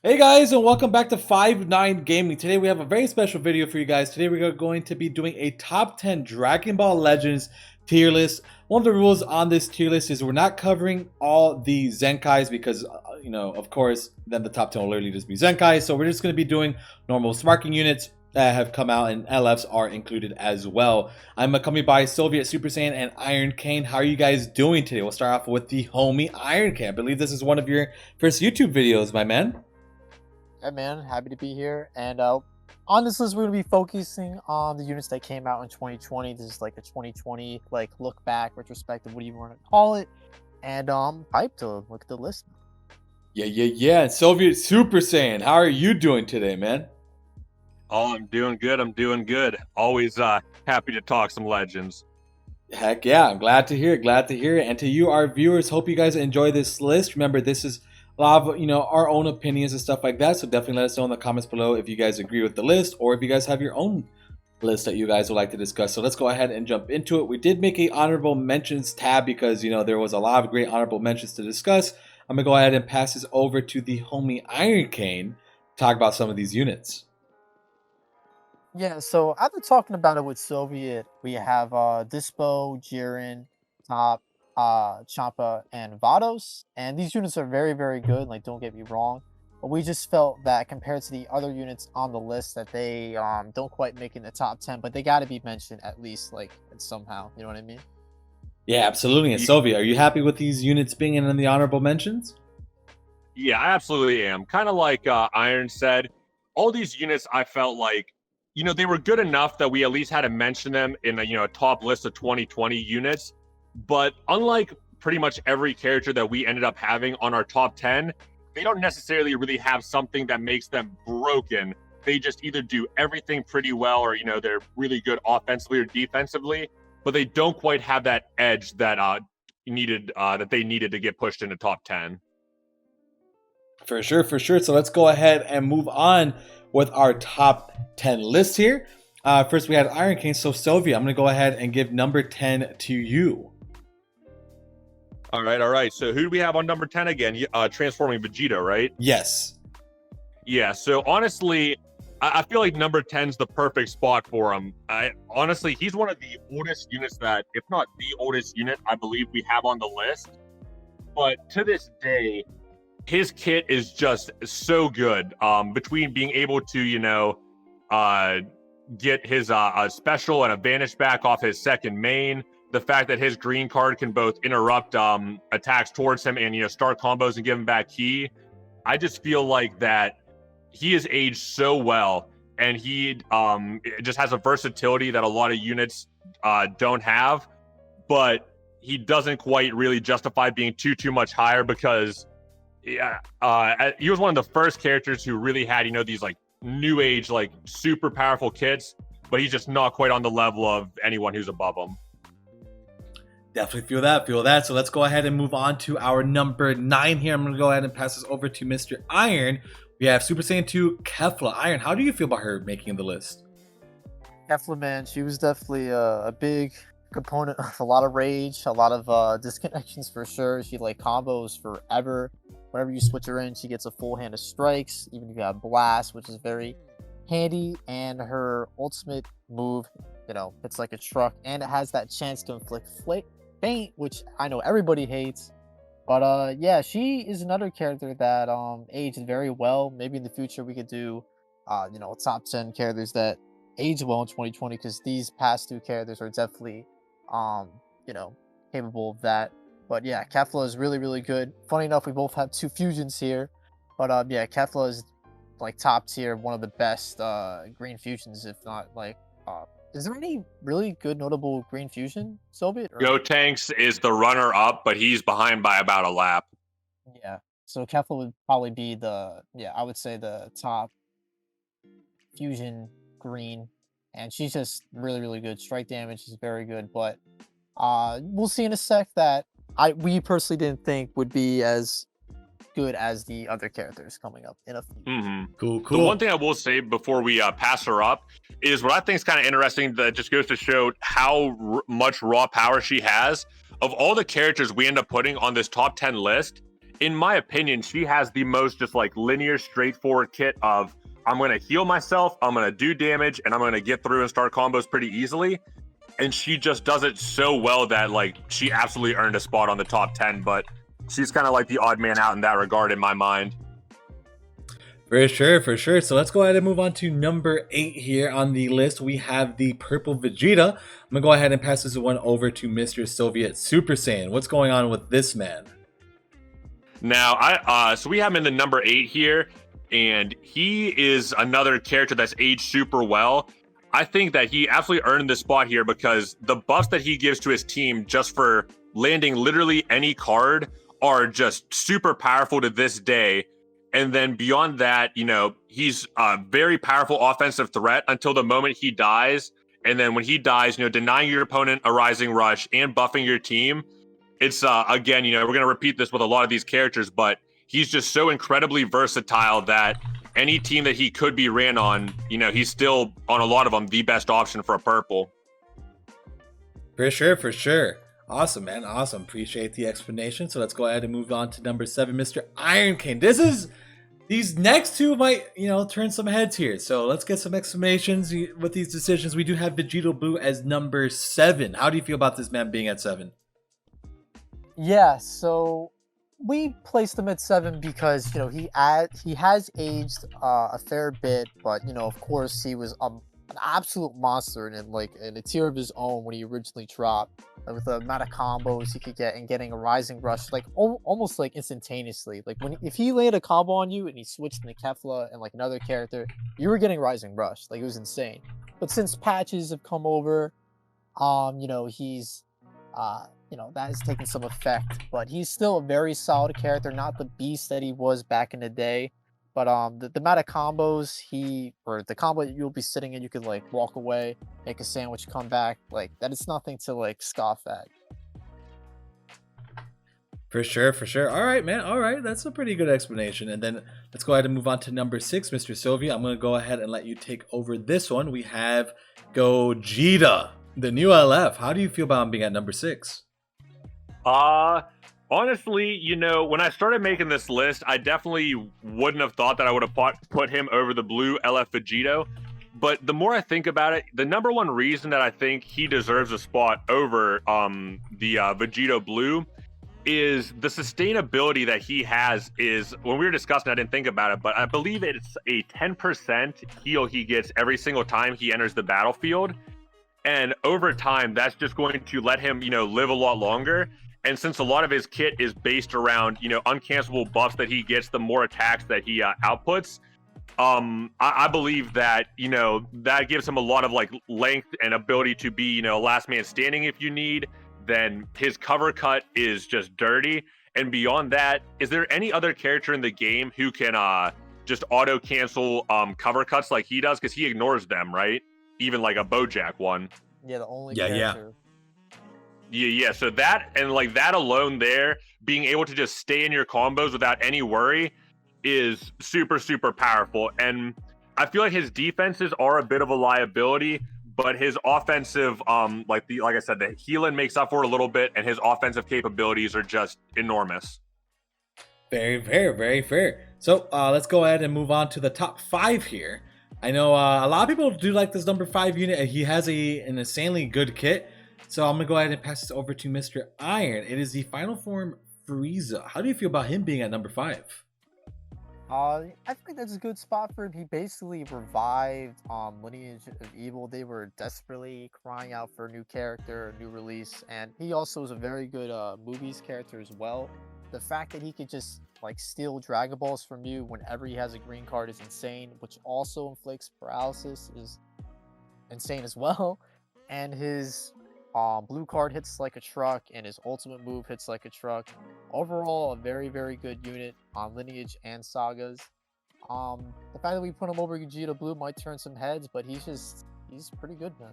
Hey guys, and welcome back to 5-9 Gaming. Today we have a very special video for you guys. Today we are going to be doing a top 10 Dragon Ball Legends tier list. One of the rules on this tier list is we're not covering all the Zenkais because, of course, then the top 10 will literally just be Zenkai. So we're just going to be doing normal sparking units that have come out, and LFs are included as well. I'm accompanied by Soviet Super Saiyan and Iron Kane. How are you guys doing today? We'll start off with the homie Iron Kane. I believe this is one of your first YouTube videos, my man. Hey man, happy to be here. And on this list, we're going to be focusing on the units that came out in 2020. This is like a 2020 look back, retrospective, what do you want to call it? And hyped to look at the list. Yeah. Soviet Super Saiyan, how are you doing today, man? Oh, I'm doing good. Always happy to talk some Legends. Heck yeah, I'm glad to hear it. And to you, our viewers, hope you guys enjoy this list. Remember, this is a lot of, our own opinions and stuff like that. So definitely let us know in the comments below if you guys agree with the list or if you guys have your own list that you guys would like to discuss. So let's go ahead and jump into it. We did make a honorable mentions tab because, there was a lot of great honorable mentions to discuss. I'm going to go ahead and pass this over to the homie Iron Kane to talk about some of these units. Yeah, so after talking about it with Soviet, we have Dispo, Jiren, Top, Champa, and Vados. And these units are very, very good, don't get me wrong. But we just felt that compared to the other units on the list that they don't quite make in the top 10, but they got to be mentioned at least somehow, you know what I mean? Yeah, absolutely. And Soviet, are you happy with these units being in the honorable mentions? Yeah, I absolutely am. Kind of like Iron said, all these units I felt like, they were good enough that we at least had to mention them in a top list of 2020 units. But unlike pretty much every character that we ended up having on our top 10, they don't necessarily really have something that makes them broken. They just either do everything pretty well or, they're really good offensively or defensively, but they don't quite have that edge that they needed to get pushed into top 10. For sure. So let's go ahead and move on with our top 10 list here. First, we had Iron King. So, Soviet, I'm going to go ahead and give number 10 to you. All right. So, who do we have on number 10 again? Transforming Vegeta, right? Yes. Yeah. So, honestly, I feel like number 10 is the perfect spot for him. Honestly, he's one of the oldest units that, if not the oldest unit, I believe we have on the list. But to this day, his kit is just so good. Between being able to, get his special and a vanish back off his second main, the fact that his green card can both interrupt attacks towards him and start combos and give him back key. I just feel like that he has aged so well, and he just has a versatility that a lot of units don't have, but he doesn't quite really justify being too much higher because he was one of the first characters who really had these new age super powerful kits, but he's just not quite on the level of anyone who's above him. Definitely feel that. So let's go ahead and move on to our number 9 here. I'm going to go ahead and pass this over to Mr. Iron. We have Super Saiyan 2 KEFLA. Iron, how do you feel about her making the list? KEFLA, man, she was definitely a big component of a lot of rage, a lot of disconnections for sure. She combos forever. Whenever you switch her in, she gets a full hand of strikes, even if you have blast, which is very handy. And her ultimate move, it's like a truck, and it has that chance to inflict faint, which I know everybody hates. But yeah, she is another character that aged very well. Maybe in the future we could do top 10 characters that age well in 2020, because these past two characters are definitely capable of that. But yeah, KEFLA is really, really good. Funny enough, we both have two fusions here. But yeah, KEFLA is top tier, one of the best green fusions, if not is there any really good notable green fusion, Soviet? Gotenks is the runner up, but he's behind by about a lap. Yeah, so KEFLA would probably be I would say the top fusion green, and she's just really, really good. Strike damage is very good, but we'll see in a sec that we personally didn't think would be as good as the other characters coming up in a few. Cool. The one thing I will say before we pass her up is what I think is kind of interesting, that just goes to show how much raw power she has. Of all the characters we end up putting on this top 10 list, in my opinion, she has the most just like linear, straightforward kit of I'm going to heal myself, I'm going to do damage, and I'm going to get through and start combos pretty easily. And she just does it so well that like she absolutely earned a spot on the top 10, but she's kind of like the odd man out in that regard in my mind. For sure, for sure. So let's go ahead and move on to number 8 here on the list. We have the purple Vegeta. I'm gonna go ahead and pass this one over to Mr. Soviet Super Saiyan. What's going on with this man? Now, so we have him in the number 8 here, and he is another character that's aged super well. I think that he absolutely earned this spot here because the buffs that he gives to his team just for landing literally any card are just super powerful to this day. And then beyond that, you know, he's a very powerful offensive threat until the moment he dies. And then when he dies, you know, denying your opponent a rising rush and buffing your team. It's, again, you know, we're going to repeat this with a lot of these characters, but he's just so incredibly versatile that any team that he could be ran on, you know, he's still, on a lot of them, the best option for a purple. For sure, for sure. Awesome, man. Awesome. Appreciate the explanation. So let's go ahead and move on to number 7, Mr. Iron King. These next two might, you know, turn some heads here. So let's get some explanations with these decisions. We do have VEGITO Blue as number 7. How do you feel about this man being at 7? Yeah, so we placed him at 7 because, you know, he has aged a fair bit, but, you know, of course he was an absolute monster and in a tier of his own when he originally dropped. With the amount of combos he could get and getting a rising rush like almost like instantaneously. Like if he landed a combo on you and he switched into Kefla and like another character, you were getting rising rush. Like it was insane. But since patches have come over, you know, he's you know, that has taken some effect, but he's still a very solid character, not the beast that he was back in the day. But the amount of combos the combo that you'll be sitting in, you could like walk away, make a sandwich, come back, like that is nothing to like scoff at. For sure, for sure. All right, man. All right, that's a pretty good explanation. And then let's go ahead and move on to number 6, Mr. Soviet. I'm going to go ahead and let you take over this one. We have GOGETA, the new LF. How do you feel about him being at number 6? Honestly, you know, when I started making this list, I definitely wouldn't have thought that I would have put him over the blue LF VEGITO. But the more I think about it, the number one reason that I think he deserves a spot over the VEGITO Blue is the sustainability that he has. Is when we were discussing, I didn't think about it, but I believe it's a 10% heal he gets every single time he enters the battlefield. And over time, that's just going to let him, you know, live a lot longer. And since a lot of his kit is based around, you know, uncancelable buffs that he gets, the more attacks that he outputs, I believe that, you know, that gives him a lot of like length and ability to be, you know, last man standing if you need. Then his cover cut is just dirty. And beyond that, is there any other character in the game who can just auto cancel cover cuts like he does? Because he ignores them, right? Even like a Bojack one. Yeah, the only character. Yeah. So that and like that alone there, being able to just stay in your combos without any worry is super, super powerful. And I feel like his defenses are a bit of a liability, but his offensive, like I said, the healing makes up for it a little bit, and his offensive capabilities are just enormous. Very fair, very fair. So let's go ahead and move on to the top 5 here. I know a lot of people do like this number 5 unit, and he has an insanely good kit. So I'm going to go ahead and pass this over to Mr. Iron. It is the final form FRIEZA. How do you feel about him being at number 5? I think that's a good spot for him. He basically revived Lineage of Evil. They were desperately crying out for a new character, a new release, and he also is a very good movies character as well. The fact that he could just like steal Dragon Balls from you whenever he has a green card is insane, which also inflicts paralysis is insane as well. And his blue card hits like a truck, and his ultimate move hits like a truck. Overall, a very, very good unit on Lineage and Sagas. The fact that we put him over VEGITO Blue might turn some heads, but he's pretty good, man.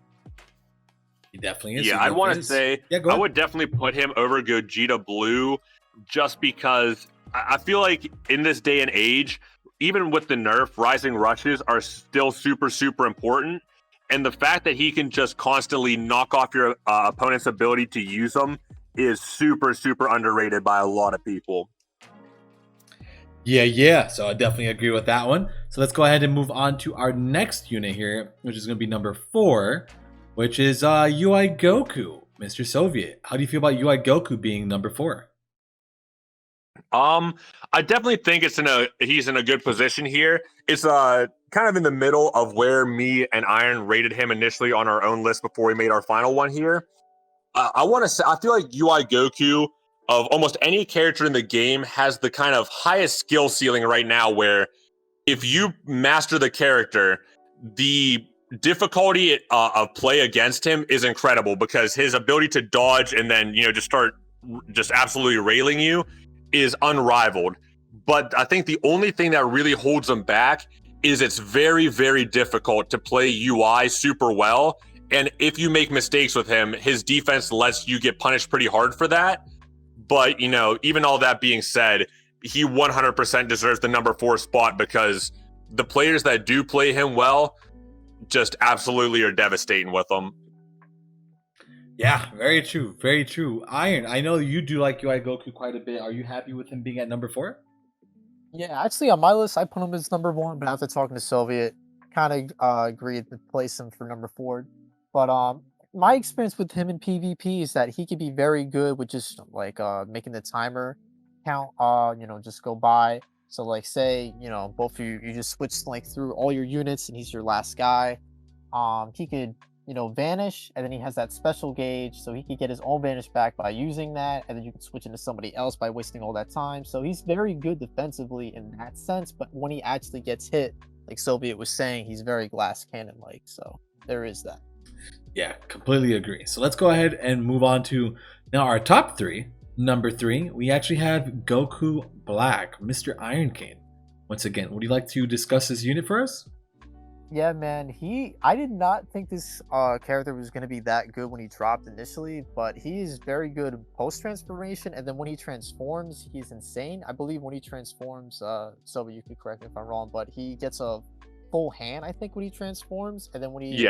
He definitely is. Yeah, I'd want to say I would definitely put him over VEGITO Blue just because I feel like in this day and age, even with the nerf, rising rushes are still super, super important. And the fact that he can just constantly knock off your opponent's ability to use them is super, super underrated by a lot of people. Yeah. So I definitely agree with that one. So let's go ahead and move on to our next unit here, which is going to be number 4, which is UI Goku, Mr. Soviet. How do you feel about UI Goku being number 4? I definitely think he's in a good position here. It's kind of in the middle of where me and Iron rated him initially on our own list before we made our final one here. I want to say I feel like UI Goku of almost any character in the game has the kind of highest skill ceiling right now, where if you master the character, the difficulty of play against him is incredible, because his ability to dodge and then just start just absolutely railing you is unrivaled. But I think the only thing that really holds him back is it's very, very difficult to play UI super well. And if you make mistakes with him, his defense lets you get punished pretty hard for that. But, even all that being said, he 100% deserves the number 4 spot, because the players that do play him well just absolutely are devastating with him. Yeah, very true. Very true. Iron, I know you do like UI Goku quite a bit. Are you happy with him being at number 4? Yeah, actually on my list I put him as number 1, but after talking to Soviet, kind of agreed to place him for number 4. But my experience with him in PvP is that he could be very good with just like making the timer count just go by. So like say, both of you just switch like through all your units and he's your last guy. He could, vanish, and then he has that special gauge, so he could get his own vanish back by using that, and then you can switch into somebody else by wasting all that time. So he's very good defensively in that sense, but when he actually gets hit, like Soviet was saying, he's very glass cannon like. So there is that. Yeah, completely agree. So let's go ahead and move on to now our top 3. Number 3, we actually have Goku Black, Mr. Iron Cane. Once again, would you like to discuss this unit for us? Yeah, man. I did not think this character was going to be that good when he dropped initially, but he is very good post transformation, and then when he transforms, he's insane. I believe when he transforms, so you could correct me if I'm wrong, but he gets a full hand, I think, when he transforms, and then when he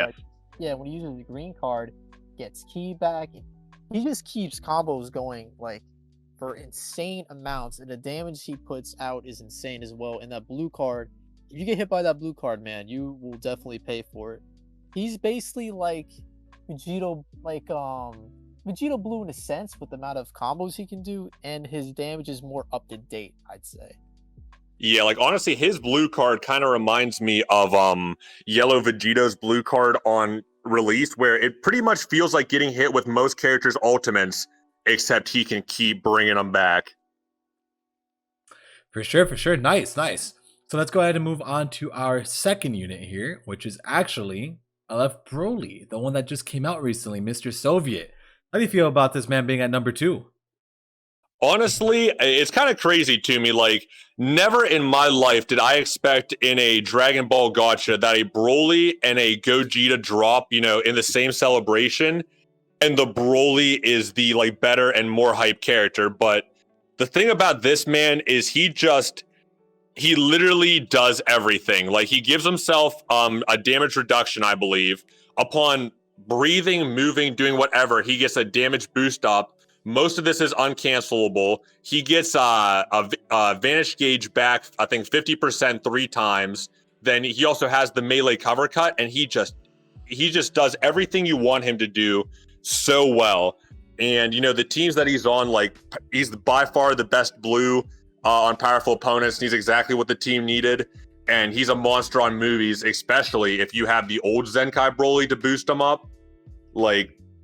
when he uses the green card, gets ki back. He just keeps combos going like for insane amounts, and the damage he puts out is insane as well. And that blue card, if you get hit by that blue card, man, you will definitely pay for it. He's basically like Vegito, Vegito Blue in a sense, with the amount of combos he can do, and his damage is more up to date, I'd say. Yeah, like honestly, his blue card kind of reminds me of Yellow Vegito's blue card on release, where it pretty much feels like getting hit with most characters' ultimates, except he can keep bringing them back. For sure, for sure. Nice. So let's go ahead and move on to our second unit here, which is actually LF Broly, the one that just came out recently, Mr. Soviet. How do you feel about this man being at number 2? Honestly, it's kind of crazy to me. Like, never in my life did I expect in a Dragon Ball Gacha that a Broly and a Gogeta drop, in the same celebration, and the Broly is the better and more hype character. But the thing about this man is he literally does everything. Like, he gives himself a damage reduction, I believe. Upon breathing, moving, doing whatever, he gets a damage boost up. Most of this is uncancelable. He gets a vanish gauge back, I think 50% 3 times. Then he also has the melee cover cut, and he just does everything you want him to do so well. And the teams that he's on, he's by far the best blue on powerful opponents. He's exactly what the team needed, and he's a monster on movies, especially if you have the old Zenkai Broly to boost him up.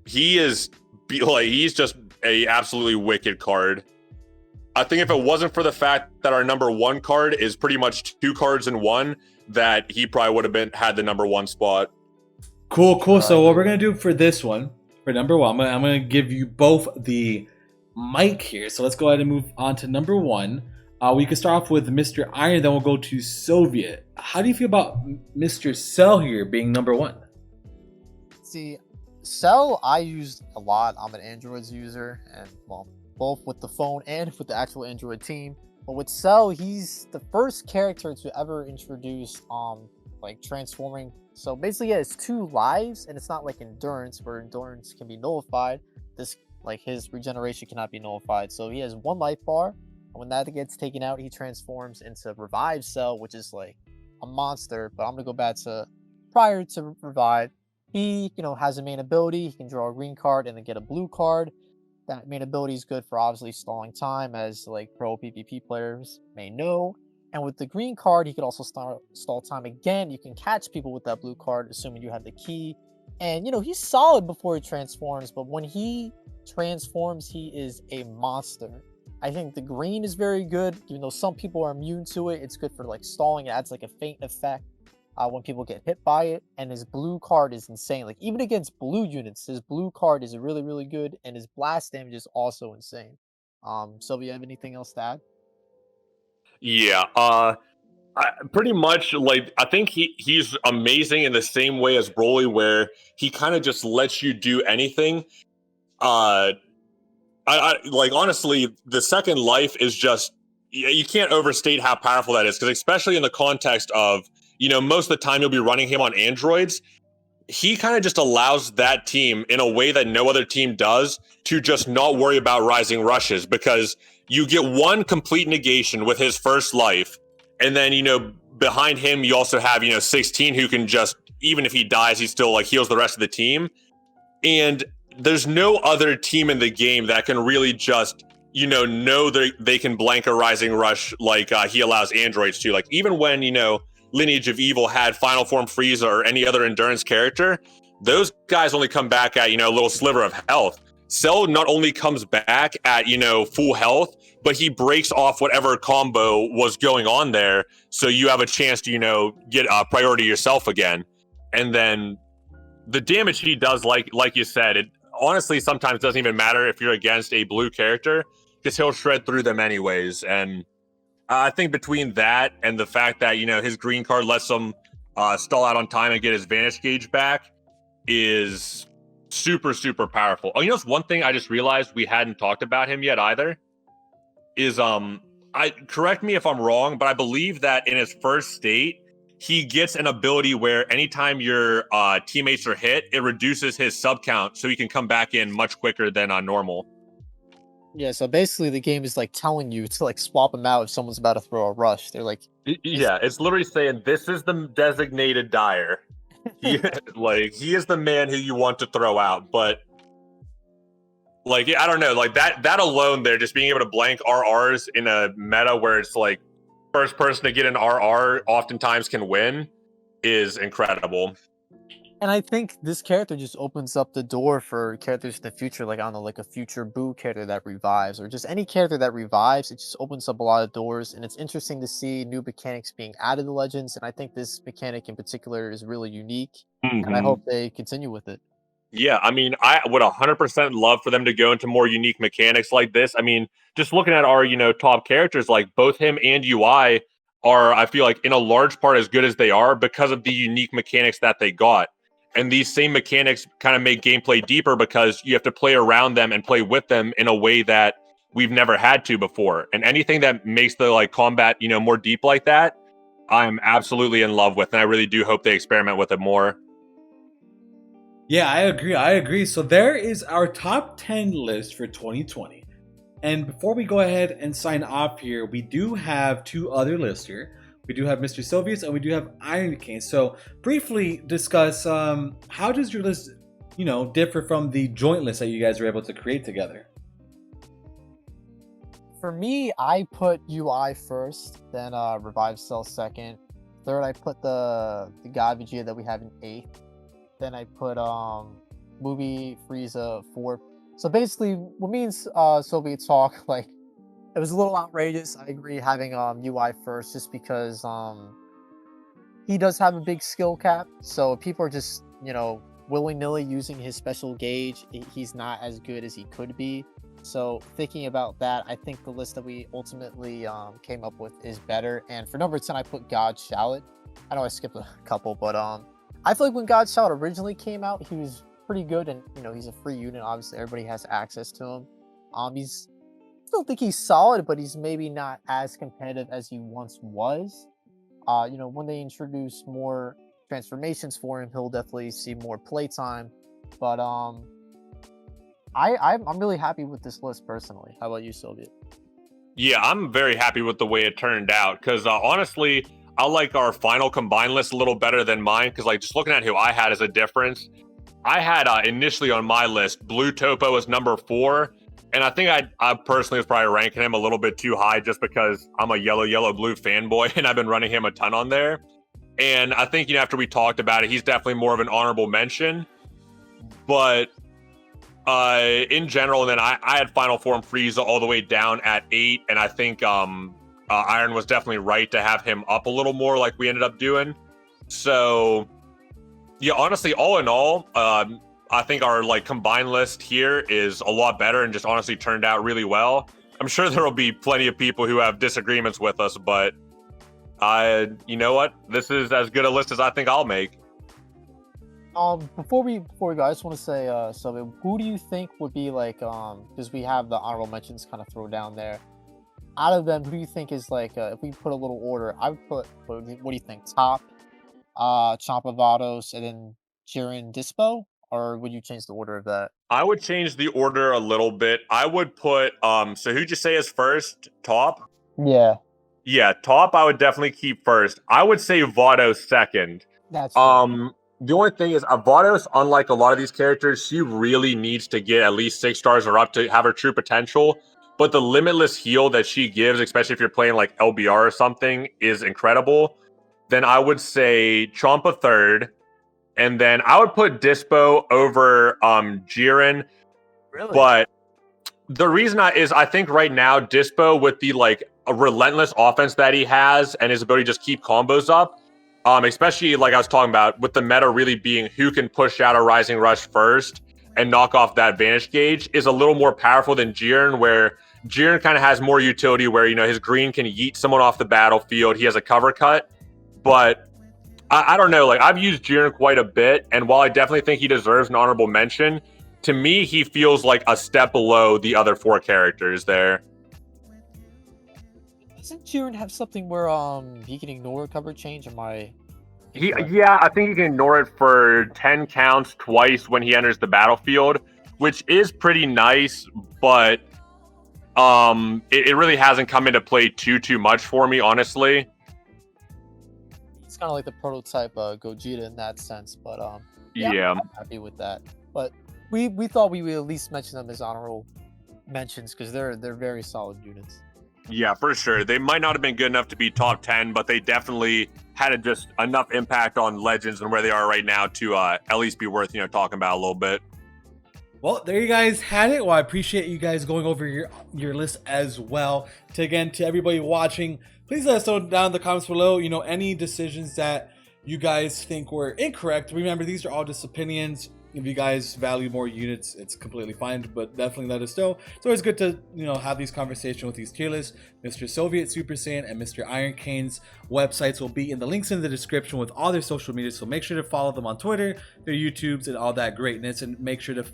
He's just a absolutely wicked card. I think if it wasn't for the fact that our number 1 card is pretty much 2 cards in one, that he probably would have had the number 1 spot. Cool. So what we're gonna do for this one, for number 1, I'm gonna give you both the mic here. So let's go ahead and move on to number 1. We can start off with Mr. Iron, then we'll go to Soviet. How do you feel about Mr. Cell here being number 1? See, Cell I used a lot. I'm an Androids user, and both with the phone and with the actual Android team. But with Cell, he's the first character to ever introduce transforming. So basically, yeah, it's 2 lives, and it's not like endurance, where endurance can be nullified. This his regeneration cannot be nullified. So he has 1 life bar, and when that gets taken out, he transforms into Revive Cell, which is like a monster. But I'm gonna go back to prior to Revive. He, has a main ability. He can draw a green card and then get a blue card. That main ability is good for obviously stalling time, as like pro PvP players may know. And with the green card, he could also stall time again. You can catch people with that blue card, assuming you have the key. And he's solid before he transforms, but when he transforms, he is a monster. I think the green is very good, even though some people are immune to it. It's good for like stalling. It adds like a faint effect when people get hit by it. And his blue card is insane. Like even against blue units, his blue card is really, really good, and his blast damage is also insane. Sylvia, you have anything else to add? Yeah, pretty much like I think he's amazing in the same way as Broly, where he kind of just lets you do anything. I like honestly, the second life is just you can't overstate how powerful that is, because especially in the context of most of the time you'll be running him on androids. He kind of just allows that team in a way that no other team does to just not worry about rising rushes, because you get one complete negation with his first life, and then behind him you also have 16 who can just, even if he dies, he still like heals the rest of the team. And there's no other team in the game that can really just know they can blank a rising rush like he allows androids to. Like even when Lineage of Evil had Final Form Frieza or any other endurance character, those guys only come back at a little sliver of health. Cell not only comes back at full health, but he breaks off whatever combo was going on there, so you have a chance to get priority yourself again. And then the damage he does, like you said, it honestly sometimes doesn't even matter if you're against a blue character, because he'll shred through them anyways. And I think between that and the fact that his green card lets him stall out on time and get his Vanish Gauge back is super, super powerful. Oh, it's one thing I just realized we hadn't talked about him yet either. Is I correct me if I'm wrong, but I believe that in his first state, he gets an ability where anytime your teammates are hit, it reduces his sub count, so he can come back in much quicker than on normal. Yeah, so basically the game is like telling you to like swap him out if someone's about to throw a rush. They're like, yeah, it's literally saying this is the designated Dire. He is the man who you want to throw out. But like I don't know, like that alone there, just being able to blank RRs in a meta where it's like first person to get an RR oftentimes can win, is incredible. and I think this character just opens up the door for characters in the future, like I don't know, like a future Boo character that revives, or just any character that revives. It just opens up a lot of doors, and it's interesting to see new mechanics being added to Legends. And I think this mechanic in particular is really unique, and I hope they continue with it. Yeah, I mean, I would 100% love for them to go into more unique mechanics like this. I mean, just looking at our, top characters, like both him and UI are, I feel like, in a large part as good as they are because of the unique mechanics that they got. And these same mechanics kind of make gameplay deeper because you have to play around them and play with them in a way that we've never had to before. And anything that makes the like combat, more deep like that, I'm absolutely in love with. And I really do hope they experiment with it more. Yeah, I agree. I agree. So there is our top 10 list for 2020. And before we go ahead and sign off here, we do have two other lists here. We do have Mr. Sylvius and we do have Iron King. So briefly discuss how does your list, differ from the joint list that you guys were able to create together? For me, I put UI first, then Revive Cell second. Third, I put the God Vegeta that we have in 8th. Then I put movie Frieza 4th. So basically, what me and Sylvia talk, like, it was a little outrageous. I agree having UI first, just because he does have a big skill cap. So if people are just willy-nilly using his special gauge, he's not as good as he could be. So thinking about that, I think the list that we ultimately came up with is better. And for number 10, I put God Shallot. I know I skipped a couple, but I feel like when God Shallot originally came out, he was pretty good, and he's a free unit. Obviously, everybody has access to him. I still think he's solid, but he's maybe not as competitive as he once was. When they introduce more transformations for him, he'll definitely see more playtime. But I'm really happy with this list personally. How about you, Sylvia? Yeah, I'm very happy with the way it turned out because honestly, I like our final combined list a little better than mine because like just looking at who I had as a difference, I had initially on my list Blue Topo as number 4, and I think I personally was probably ranking him a little bit too high just because I'm a yellow blue fanboy and I've been running him a ton on there. And I think after we talked about it, he's definitely more of an honorable mention. But in general, then I had Final Form Frieza all the way down at 8, and I think Iron was definitely right to have him up a little more like we ended up doing. So yeah, honestly, all in all, I think our like combined list here is a lot better and just honestly turned out really well. I'm sure there will be plenty of people who have disagreements with us, but you know what? This is as good a list as I think I'll make. Before we go, I just want to say, so who do you think would be like, because we have the honorable mentions kind of thrown down there. Out of them, who do you think is like, if we put a little order, I would put, what do you think? Top, Champa Vados, and then Jiren Dispo, or would you change the order of that? I would change the order a little bit. I would put, so who'd you say is first? Top? Yeah, Yeah, top I would definitely keep first. I would say Vados second. that's The only thing is, Vados, unlike a lot of these characters, she really needs to get at least 6 stars or up to have her true potential. But the limitless heal that she gives, especially if you're playing like LBR or something, is incredible. Then I would say Champa third. And then I would put Dispo over Jiren. really. But the reason I think right now, Dispo, with the like a relentless offense that he has and his ability to just keep combos up, especially like I was talking about, with the meta really being who can push out a Rising Rush first and knock off that Vanish Gauge, is a little more powerful than Jiren, where Jiren kind of has more utility where, his green can yeet someone off the battlefield. He has a cover cut. But I don't know, like I've used Jiren quite a bit, and while I definitely think he deserves an honorable mention, to me, he feels like a step below the other 4 characters there. Doesn't Jiren have something where he can ignore a cover change? Am I? Yeah, I think he can ignore it for 10 counts twice when he enters the battlefield, which is pretty nice, but it really hasn't come into play too much for me, honestly. It's kind of like the prototype Gogeta in that sense, but yeah. I'm happy with that. But we thought we would at least mention them as honorable mentions because they're very solid units. Yeah, for sure. They might not have been good enough to be top 10, but they definitely had just enough impact on Legends and where they are right now to at least be worth talking about a little bit. Well, there you guys had it. Well, I appreciate you guys going over your list as well. To everybody watching, please let us know down in the comments below, any decisions that you guys think were incorrect. Remember, these are all just opinions. If you guys value more units, it's completely fine, but definitely let us know. It's always good to, have these conversations with these tier lists. Mr. Soviet, Super Saiyan, and Mr. Iron Cane's websites will be in the links in the description with all their social media, so make sure to follow them on Twitter, their YouTubes, and all that greatness, and make sure to,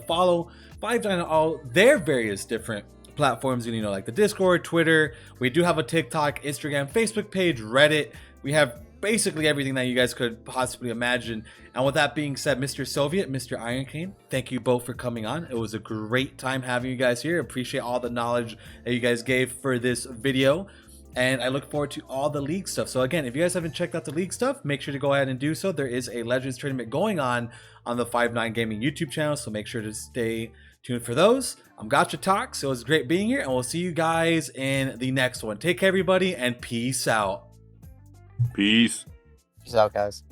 follow 5-9 on all their various different platforms, like the Discord, Twitter. We do have a TikTok, Instagram, Facebook page, Reddit. We have basically everything that you guys could possibly imagine. And with that being said, Mr. Soviet, Mr. Iron Cane, thank you both for coming on. It was a great time having you guys here. Appreciate all the knowledge that you guys gave for this video, and I look forward to all the league stuff. So again, if you guys haven't checked out the league stuff, make sure to go ahead and do so. There is a Legends tournament going on the 5-9 Gaming YouTube channel, so make sure to stay tuned for those. I'm Gotcha Talks. It was great being here, and we'll see you guys in the next one. Take care, everybody, and peace out. Peace. Peace out, guys.